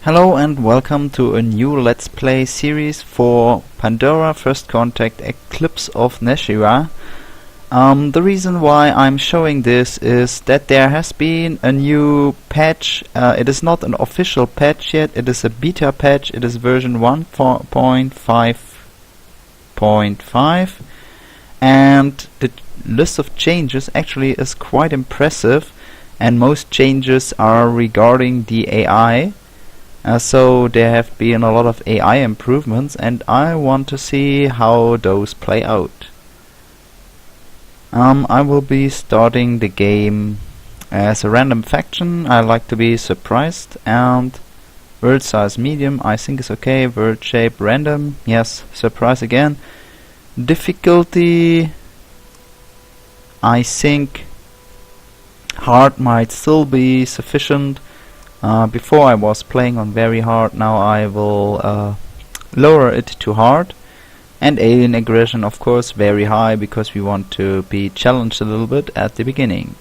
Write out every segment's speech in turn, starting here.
Hello and welcome to a new Let's Play series for Pandora First Contact Eclipse of Neshira. The reason why I'm showing this is that there has been a new patch. It is not an official patch yet, it is a beta patch. It is version 1.5.5 and the list of changes actually is quite impressive, and most changes are regarding the AI. So there have been a lot of AI improvements, and I want to see how those play out. I will be starting the game as a random faction. I like to be surprised, and world size medium I think is okay. World shape random, yes, surprise again. Difficulty I think hard might still be sufficient. Before I was playing on very hard, now I will lower it to hard. And alien aggression of course very high, because we want to be challenged a little bit at the beginning.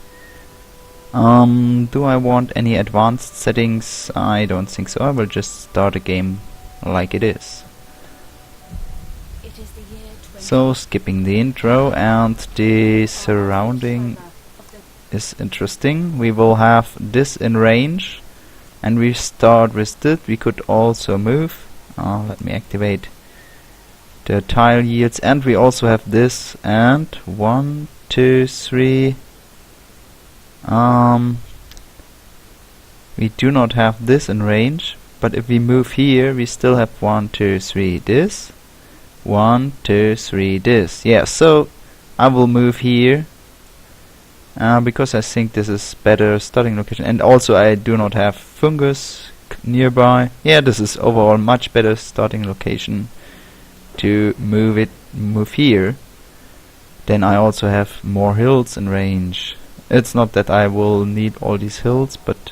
Do I want any advanced settings? I don't think so. I will just start a game like it is. So skipping the intro, and the surrounding is interesting. We will have this in range. And we start with it. We could also move. Let me activate the tile yields, and we also have this. And 1, 2, 3. We do not have this in range, but if we move here, we still have 1, 2, 3. This 1, 2, 3. This. Yeah. So I will move here. Because I think this is better starting location, and also I do not have fungus nearby. Yeah, this is overall much better starting location to move here. Then I also have more hills in range. It's not that I will need all these hills, but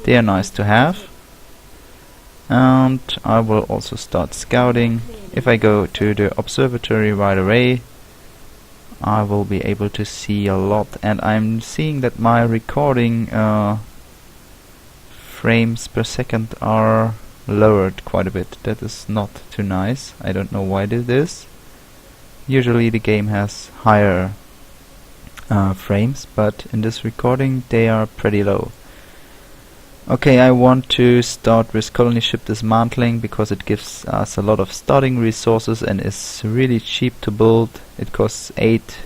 they are nice to have. And I will also start scouting. If I go to the observatory right away, I will be able to see a lot, and I'm seeing that my recording frames per second are lowered quite a bit. That is not too nice. I don't know why this is. Usually the game has higher frames, but in this recording they are pretty low. Okay, I want to start with colony ship dismantling, because it gives us a lot of starting resources and is really cheap to build. It costs 8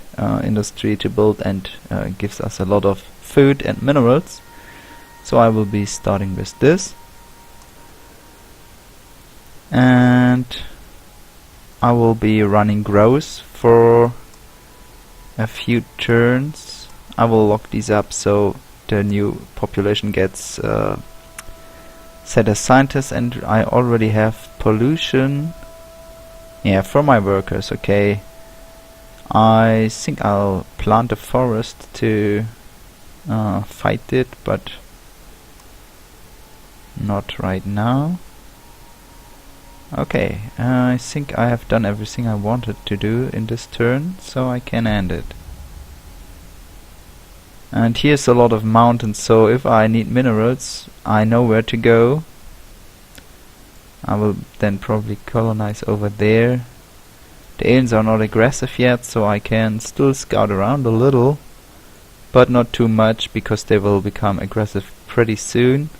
industry to build, and gives us a lot of food and minerals. So I will be starting with this. And I will be running growth for a few turns. I will lock these up so the new population gets set as scientists, and I already have pollution. Yeah, for my workers. Okay, I think I'll plant a forest to fight it, but not right now. Okay, I think I have done everything I wanted to do in this turn, so I can end it. And here's a lot of mountains, so if I need minerals, I know where to go. I will then probably colonize over there. The aliens are not aggressive yet, so I can still scout around a little, but not too much, because they will become aggressive pretty soon.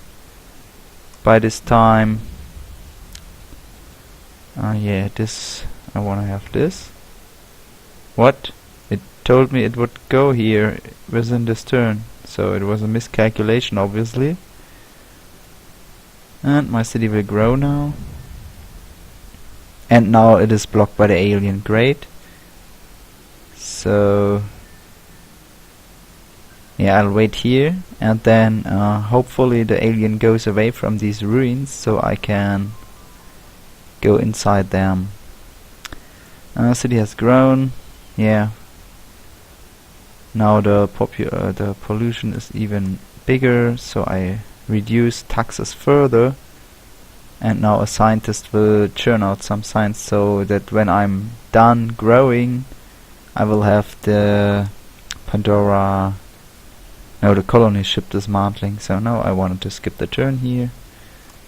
By this time, yeah, this, I wanna have this. What? Told me it would go here within this turn, so it was a miscalculation obviously. And my city will grow now, and now it is blocked by the alien. Great. So yeah, I'll wait here, and then hopefully the alien goes away from these ruins so I can go inside them. City has grown. Yeah. Now the pollution is even bigger, so I reduce taxes further, and now a scientist will churn out some science, so that when I'm done growing, I will have the Pandora, no, the colony ship dismantling. So now I wanted to skip the turn here.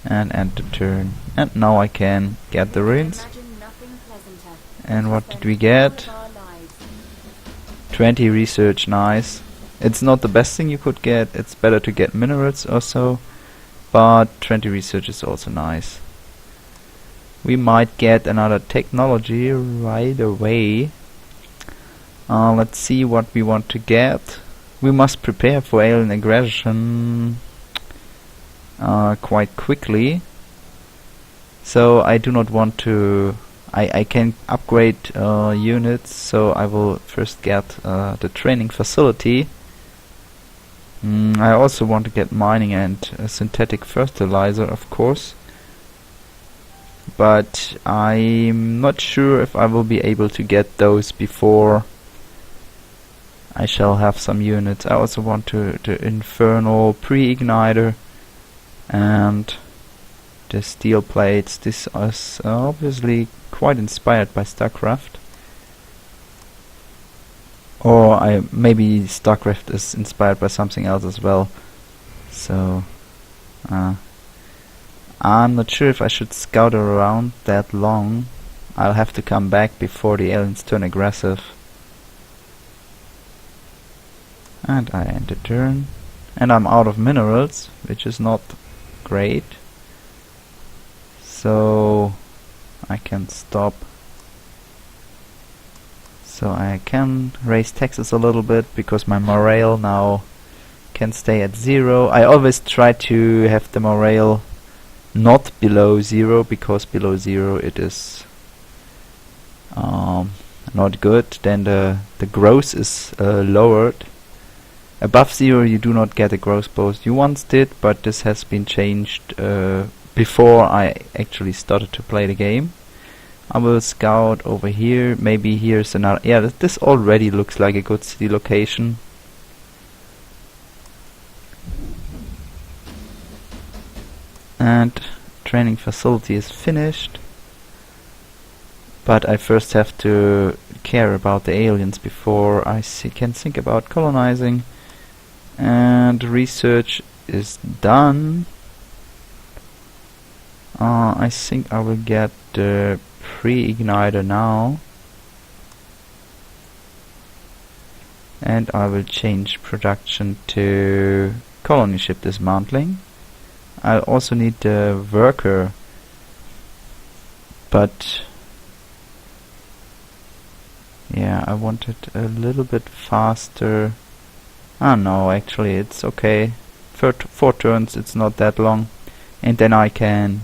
and end the turn. And now I can get the ruins. And what did we get? 20 research, nice. It's not the best thing you could get, it's better to get minerals or so, but 20 research is also nice. We might get another technology right away. Let's see what we want to get. We must prepare for alien aggression quite quickly. So I do not want to... I can upgrade units, so I will first get the training facility. I also want to get mining and synthetic fertilizer, of course. But I'm not sure if I will be able to get those before I shall have some units. I also want to infernal pre-igniter and the steel plates. This is obviously quite inspired by StarCraft. Or maybe StarCraft is inspired by something else as well. So I'm not sure if I should scout around that long. I'll have to come back before the aliens turn aggressive. And I end the turn. And I'm out of minerals, which is not great. So I can stop. So I can raise taxes a little bit because my morale now can stay at 0. I always try to have the morale not below 0, because below 0 it is not good. Then the growth is lowered. Above 0 you do not get a growth boost. You once did, but this has been changed before I actually started to play the game. I will scout over here. Maybe here's another... yeah, this already looks like a good city location. And training facility is finished. But I first have to care about the aliens before I can think about colonizing. And research is done. I think I will get the pre-igniter now. And I will change production to colony ship dismantling. I'll also need the worker, but yeah, I want it a little bit faster. Ah no, actually it's okay. 4 turns, it's not that long, and then I can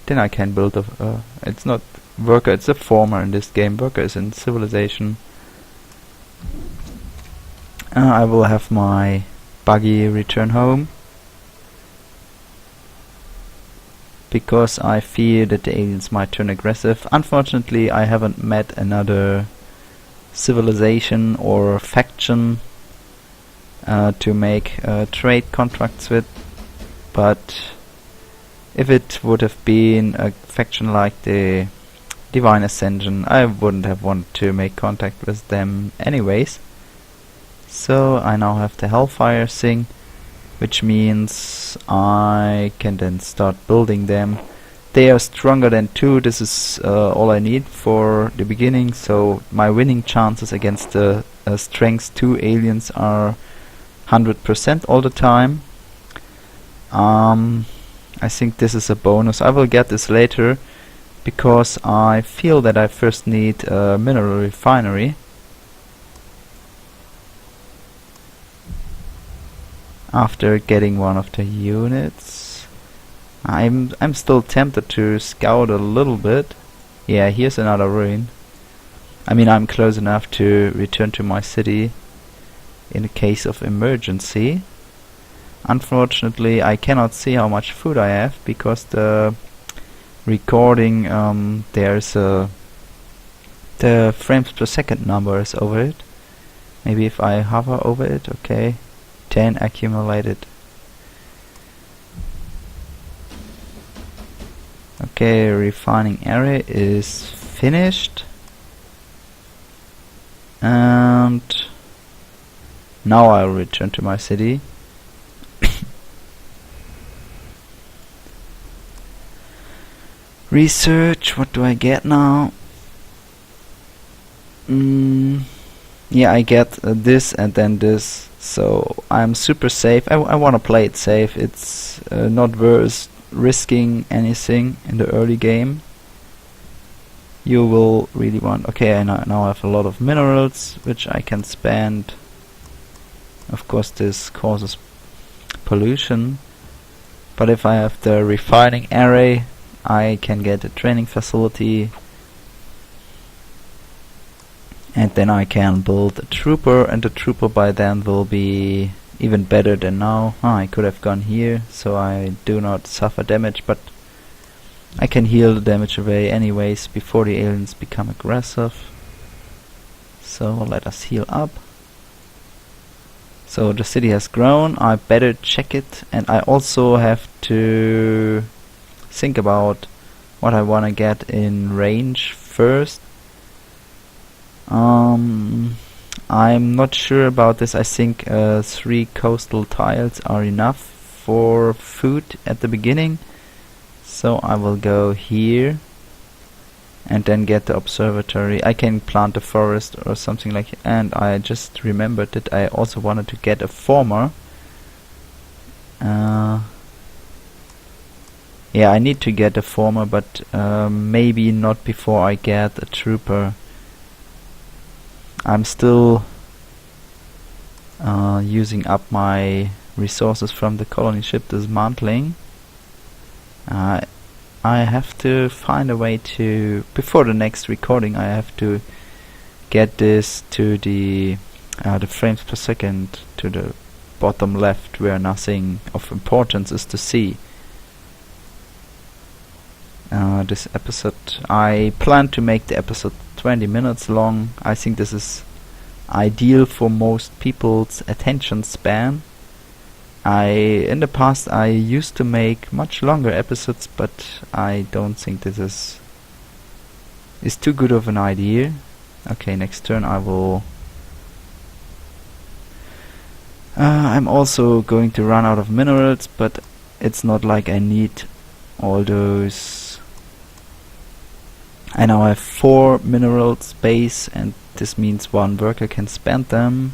build a. It's not worker, it's a former in this game. Worker is in civilization. I will have my buggy return home, because I fear that the aliens might turn aggressive. Unfortunately, I haven't met another civilization or faction to make trade contracts with, but if it would have been a faction like the Divine Ascension, I wouldn't have wanted to make contact with them anyways. So I now have the Hellfire thing, which means I can then start building them. They are stronger than 2, this is all I need for the beginning, so my winning chances against the strength 2 aliens are 100% all the time. I think this is a bonus. I will get this later, because I feel that I first need a mineral refinery. After getting one of the units, I'm still tempted to scout a little bit. Yeah, here's another ruin. I mean, I'm close enough to return to my city in a case of emergency. Unfortunately, I cannot see how much food I have, because the recording there's the frames per second number is over it. Maybe if I hover over it, okay. 10 accumulated. Okay, refining area is finished. And now I'll return to my city. Research, what do I get now? Yeah, I get this and then this, so I'm super safe. I want to play it safe. It's not worth risking anything in the early game. You will really want... Okay, I now have a lot of minerals which I can spend. Of course this causes pollution, but if I have the refining array I can get a training facility, and then I can build a trooper, and the trooper by then will be even better than now. I could have gone here so I do not suffer damage, but I can heal the damage away anyways before the aliens become aggressive. So let us heal up. So the city has grown, I better check it, and I also have to think about what I wanna get in range first. I'm not sure about this. I think 3 coastal tiles are enough for food at the beginning. So I will go here and then get the observatory. I can plant a forest or something like that. And I just remembered that I also wanted to get a farmer. Yeah, I need to get a farmer, but maybe not before I get a trooper. I'm still using up my resources from the colony ship dismantling. I have to find a way to, before the next recording, I have to get this to the frames per second to the bottom left where nothing of importance is to see. This episode, I plan to make the episode 20 minutes long. I think this is ideal for most people's attention span. In the past I used to make much longer episodes, but I don't think this is too good of an idea. Okay, next turn I will... I'm also going to run out of minerals, but it's not like I need all those... I now have 4 minerals base, and this means 1 worker can spend them.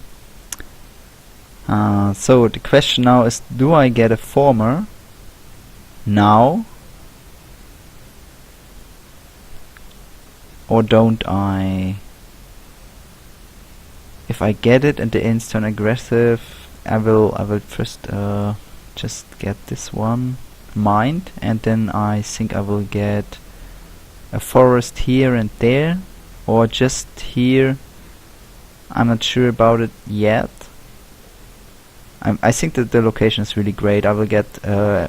So the question now is, do I get a farmer now or don't I? If I get it and the aliens turn aggressive, I will first just get this one mined, and then I think I will get a forest here and there, or just here. I'm not sure about it yet. I think that the location is really great. I will get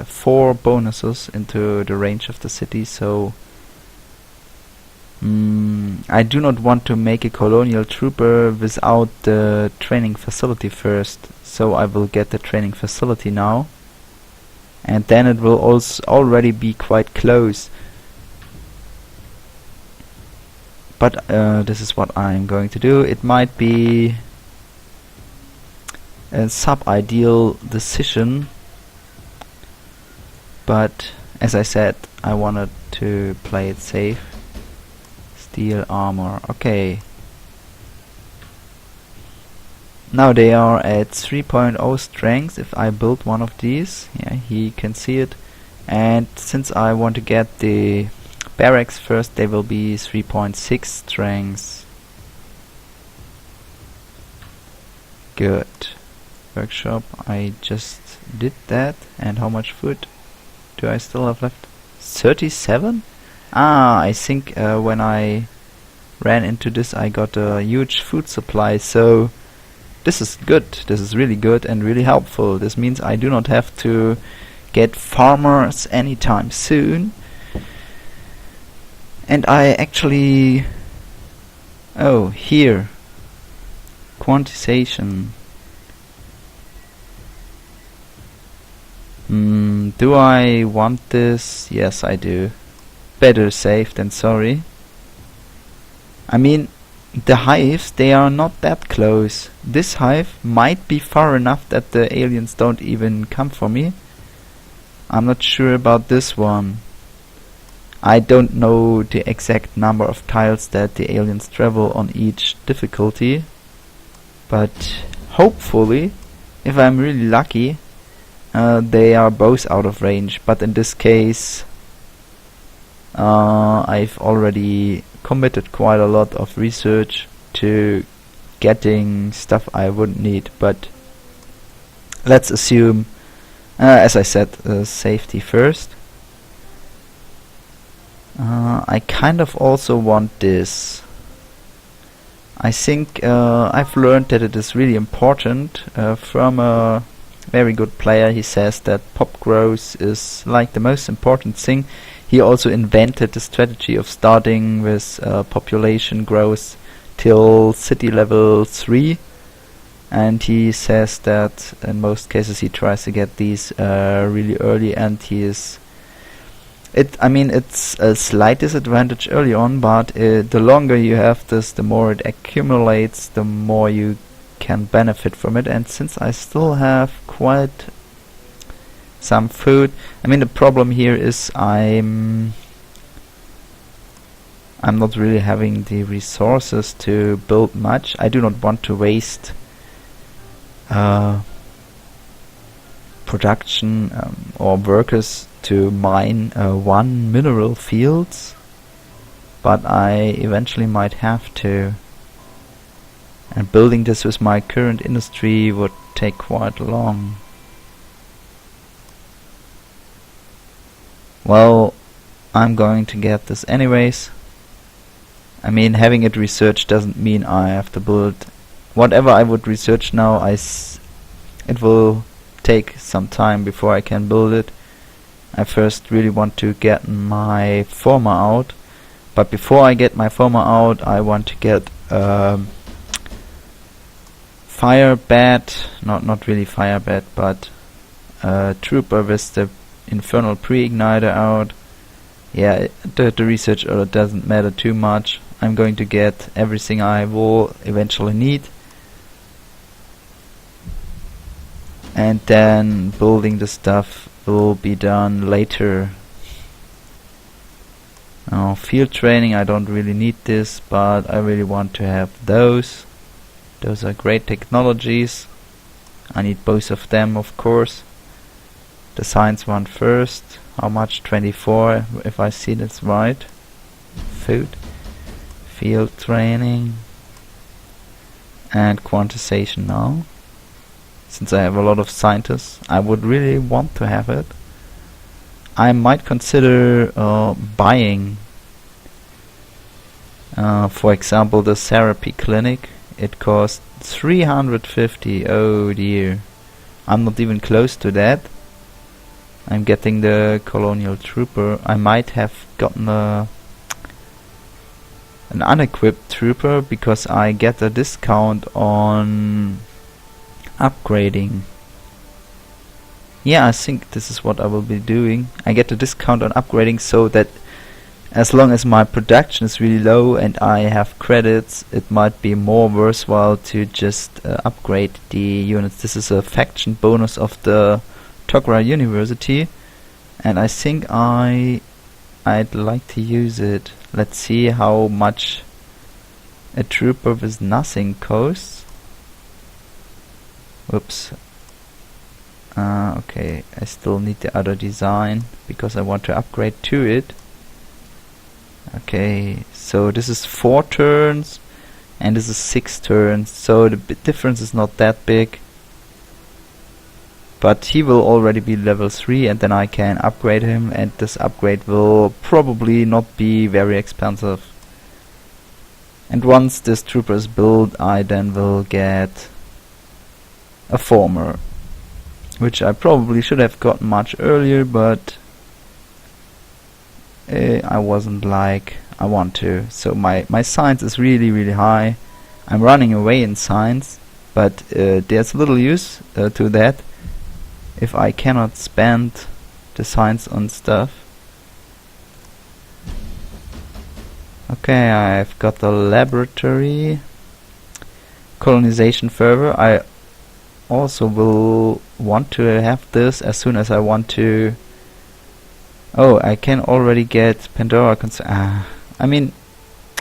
4 bonuses into the range of the city, so I do not want to make a colonial trooper without the training facility first, so I will get the training facility now, and then it will also already be quite close. But this is what I'm going to do. It might be a sub-ideal decision, but as I said, I wanted to play it safe. Steel armor, okay. Now they are at 3.0 strength. If I build one of these, yeah, he can see it. And since I want to get the barracks first, they will be 3.6 strength. Good. Workshop, I just did that. And how much food do I still have left? 37? I think when I ran into this I got a huge food supply, so this is good. This is really good and really helpful. This means I do not have to get farmers anytime soon. And I actually... oh, here. Quantization. Do I want this? Yes, I do. Better safe than sorry. I mean, the hives, they are not that close. This hive might be far enough that the aliens don't even come for me. I'm not sure about this one. I don't know the exact number of tiles that the aliens travel on each difficulty, but hopefully, if I'm really lucky, they are both out of range. But in this case, I've already committed quite a lot of research to getting stuff I wouldn't need, but let's assume, as I said, safety first. I kind of also want this. I think I've learned that it is really important from a very good player. He says that pop growth is like the most important thing. He also invented the strategy of starting with population growth till city level 3, and he says that in most cases he tries to get these really early, and he is I mean, it's a slight disadvantage early on, but the longer you have this, the more it accumulates, the more you can benefit from it. And since I still have quite some food, I mean, the problem here is I'm not really having the resources to build much. I do not want to waste production or workers to mine 1 mineral fields, but I eventually might have to, and building this with my current industry would take quite long. Well, I'm going to get this anyways. I mean, having it researched doesn't mean I have to build whatever I would research now. It will take some time before I can build it. I first really want to get my former out, but before I get my former out, I want to get fire bat, not really fire bat, but trooper with the infernal pre-igniter out. Yeah, the research order doesn't matter too much. I'm going to get everything I will eventually need, and then building the stuff will be done later. Field training, I don't really need this, but I really want to have those. Those are great technologies. I need both of them, of course. The science one first. How much? 24, if I see that's right. Food, field training, and quantization now. Since I have a lot of scientists, I would really want to have it. I might consider buying, for example, the therapy clinic. It costs 350. Oh dear, I'm not even close to that. I'm getting the colonial trooper. I might have gotten an unequipped trooper because I get a discount on upgrading. Yeah, I think this is what I will be doing. I get a discount on upgrading so that as long as my production is really low and I have credits, it might be more worthwhile to just upgrade the units. This is a faction bonus of the Togra University, and I think I'd like to use it. Let's see how much a trooper with nothing costs. Oops. Okay, I still need the other design because I want to upgrade to it. Okay, so this is 4 turns and this is 6 turns, so the difference is not that big. But he will already be level 3 and then I can upgrade him, and this upgrade will probably not be very expensive. And once this trooper is built, I then will get a former, which I probably should have gotten much earlier, but I wasn't like I want to. So my science is really high. I'm running away in science, but there's little use to that if I cannot spend the science on stuff. Okay, I've got the laboratory. Colonization fervor. I also will want to have this as soon as I want to Oh, I can already get Pandora I mean,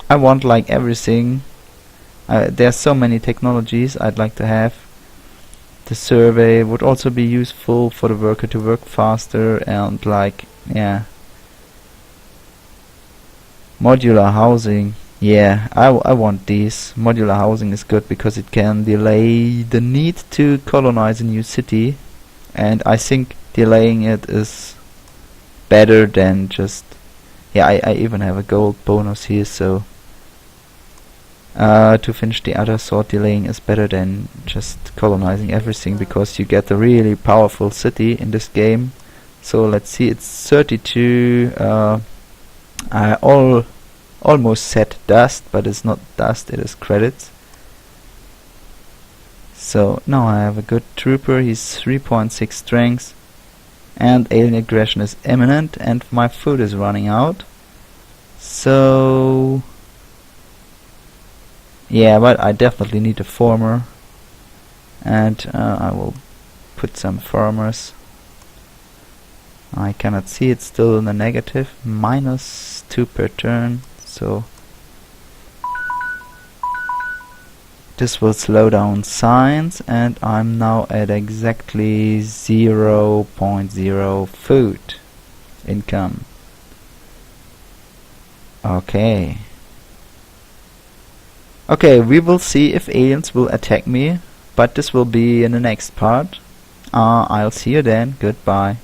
I want like everything. There's so many technologies I'd like to have. The survey would also be useful for the worker to work faster, and like, yeah. Modular housing. Yeah, I want these. Modular housing is good because it can delay the need to colonize a new city, and I think delaying it is better than just... Yeah, I even have a gold bonus here, so to finish the other sword, delaying is better than just colonizing everything, because you get a really powerful city in this game. So let's see, it's 32. I almost said dust, but it's not dust, it is credits. So now I have a good trooper. He's 3.6 strength, and alien aggression is imminent, and my food is running out. So yeah, but I definitely need a farmer, and I will put some farmers. I cannot see, it's still in the negative, -2 per turn, so this will slow down science, and I'm now at exactly 0.0 food income. Okay. Okay, we will see if aliens will attack me, but this will be in the next part. I'll see you then. Goodbye.